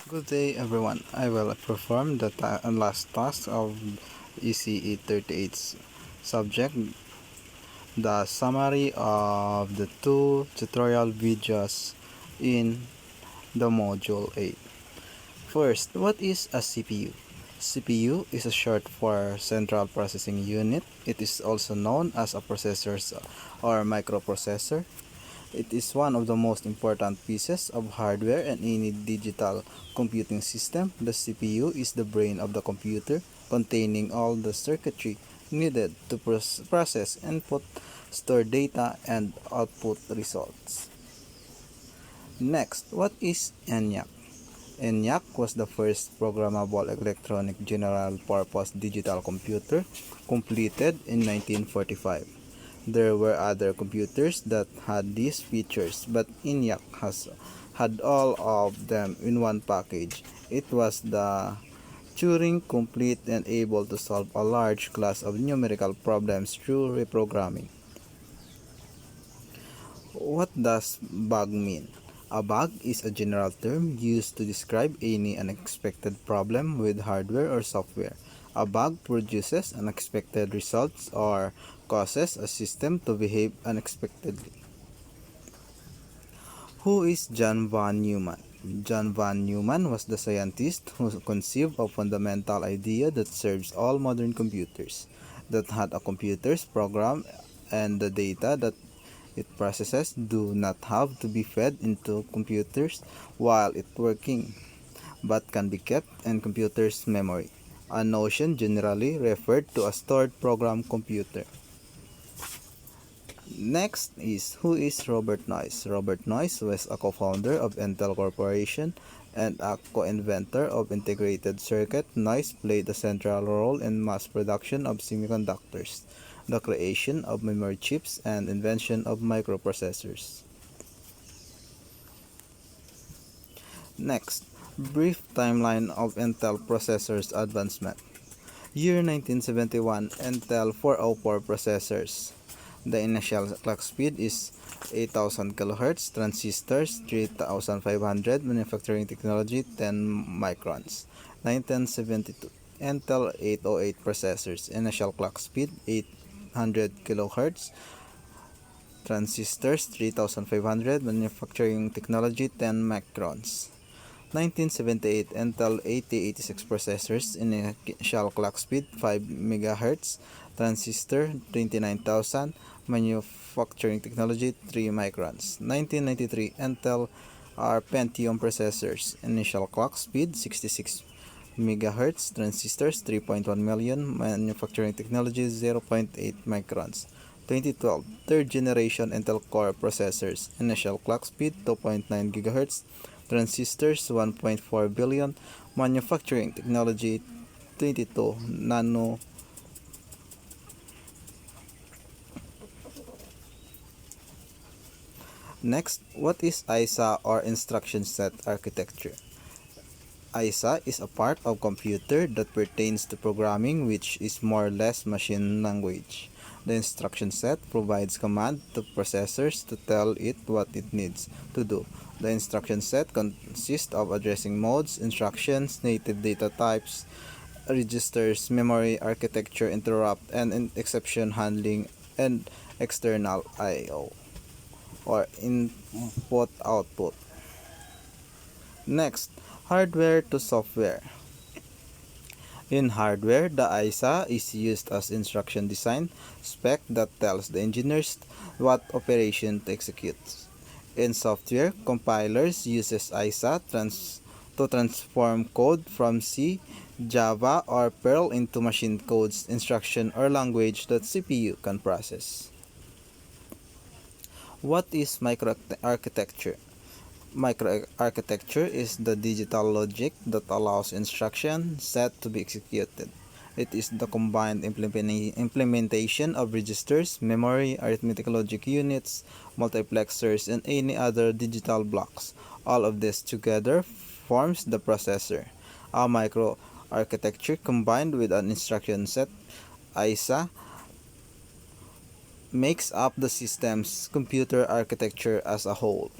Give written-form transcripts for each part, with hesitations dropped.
Good day everyone. I will perform the last task of ECE38 subject, the summary of the two tutorial videos in the module 8. First, what is a CPU? CPU is a short for Central Processing Unit. It is also known as a processor or microprocessor. It is one of the most important pieces of hardware in any digital computing system. The CPU is the brain of the computer, containing all the circuitry needed to process input, store data, and output results. Next, what is ENIAC? ENIAC was the first programmable electronic general-purpose digital computer completed in 1945. There were other computers that had these features, but ENIAC had all of them in one package. It was the Turing complete and able to solve a large class of numerical problems through reprogramming. What does bug mean? A bug is a general term used to describe any unexpected problem with hardware or software. A bug produces unexpected results or causes a system to behave unexpectedly. Who is John von Neumann? John von Neumann was the scientist who conceived a fundamental idea that serves all modern computers, that had a computer's program and the data that it processes do not have to be fed into computers while it's working, but can be kept in computer's memory, a notion generally referred to a stored program computer. Next is who is Robert Noyce. Robert Noyce was a co-founder of Intel Corporation and a co-inventor of integrated circuit. Noyce played a central role in mass production of semiconductors, the creation of memory chips, and invention of microprocessors. Next, brief timeline of Intel processors advancement. Year 1971, Intel 404 processors. The initial clock speed is 8000 kHz, transistors 3500, manufacturing technology 10 microns. 1972, Intel 808 processors, initial clock speed 800 kHz, transistors 3500, manufacturing technology 10 microns. 1978, Intel 8086 processors, initial clock speed 5 MHz, transistor 29,000, manufacturing technology 3 microns. 1993, Intel R Pentium processors, initial clock speed 66 MHz, transistors 3.1 million, manufacturing technology 0.8 microns. 2012, third generation Intel Core processors, initial clock speed 2.9 GHz, transistors 1.4 billion, manufacturing technology 22 nano. Next, what is ISA or instruction set architecture? ISA is a part of computer that pertains to programming, which is more or less machine language. The instruction set provides command to processors to tell it what it needs to do. The instruction set consists of addressing modes, instructions, native data types, registers, memory, architecture, interrupt, and exception handling, and external I/O or input-output. Next, hardware to software. In hardware, the ISA is used as instruction design spec that tells the engineers what operation to execute. In software, compilers uses ISA to transform code from C, Java, or Perl into machine codes, instruction, or language that CPU can process. What is microarchitecture? Microarchitecture is the digital logic that allows instruction set to be executed. It is the combined implementation of registers, memory, arithmetic logic units, multiplexers, and any other digital blocks. All of this together forms the processor. A microarchitecture combined with an instruction set, ISA, makes up the system's computer architecture as a whole.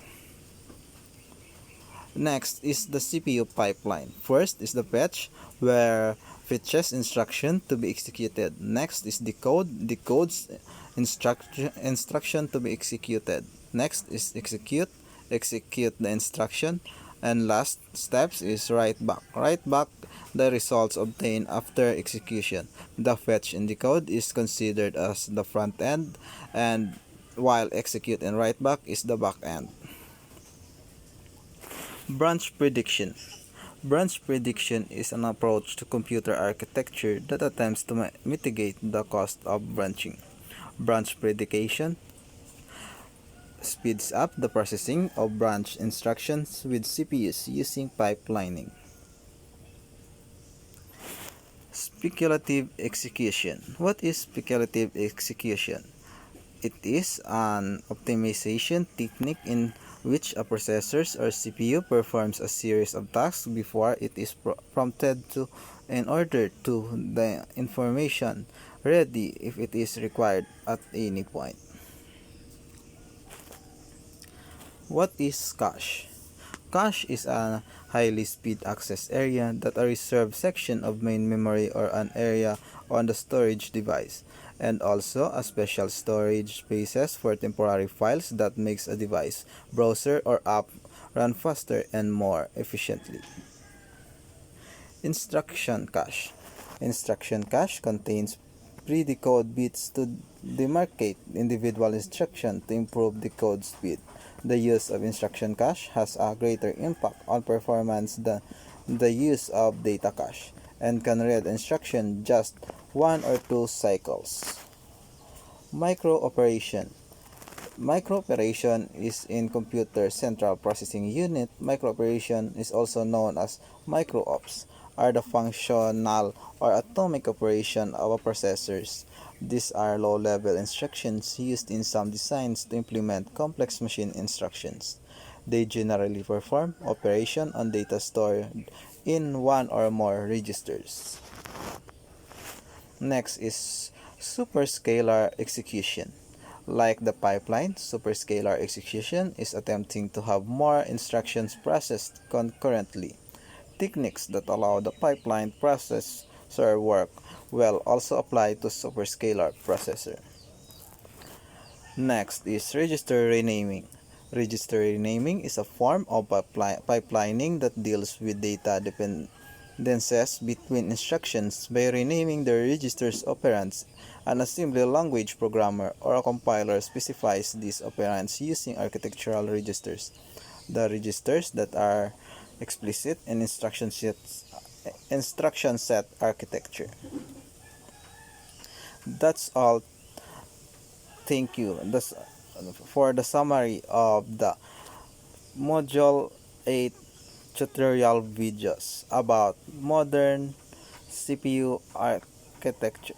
Next is the CPU pipeline. First is the fetch, where fetches instruction to be executed. Next is decode, decodes instruction to be executed. Next is execute, execute the instruction. And last steps is write back. Write back the results obtained after execution. The fetch and decode is considered as the front end, and while execute and write back is the back end. Branch prediction. Branch prediction is an approach to computer architecture that attempts to mitigate the cost of branching. Branch predication speeds up the processing of branch instructions with CPUs using pipelining. Speculative execution. What is speculative execution? It is an optimization technique in which a processor or CPU performs a series of tasks before it is prompted to in order to the information ready if it is required at any point. What is cache? Cache is a highly speed access area that a reserved section of main memory or an area on the storage device, and also a special storage spaces for temporary files that makes a device, browser, or app run faster and more efficiently. Instruction cache. Instruction cache contains pre-decode bits to demarcate individual instructions to improve decode speed. The use of instruction cache has a greater impact on performance than the use of data cache, and can read instruction just one or two cycles. Micro-operation. Micro-operation is in computer central processing unit. Micro-operation is also known as micro-ops, are the functional or atomic operation of a processors. These are low-level instructions used in some designs to implement complex machine instructions. They generally perform operation on data stored in one or more registers. Next is superscalar execution. Like the pipeline, superscalar execution is attempting to have more instructions processed concurrently. Techniques that allow the pipeline processor work well also apply to superscalar processor. Next is register renaming. Register renaming is a form of pipelining that deals with data dependencies between instructions by renaming the register's operands. An assembly language programmer or a compiler specifies these operands using architectural registers. The registers that are explicit in instruction set architecture. That's all. Thank you. That's for the summary of the Module 8 tutorial videos about modern CPU architecture.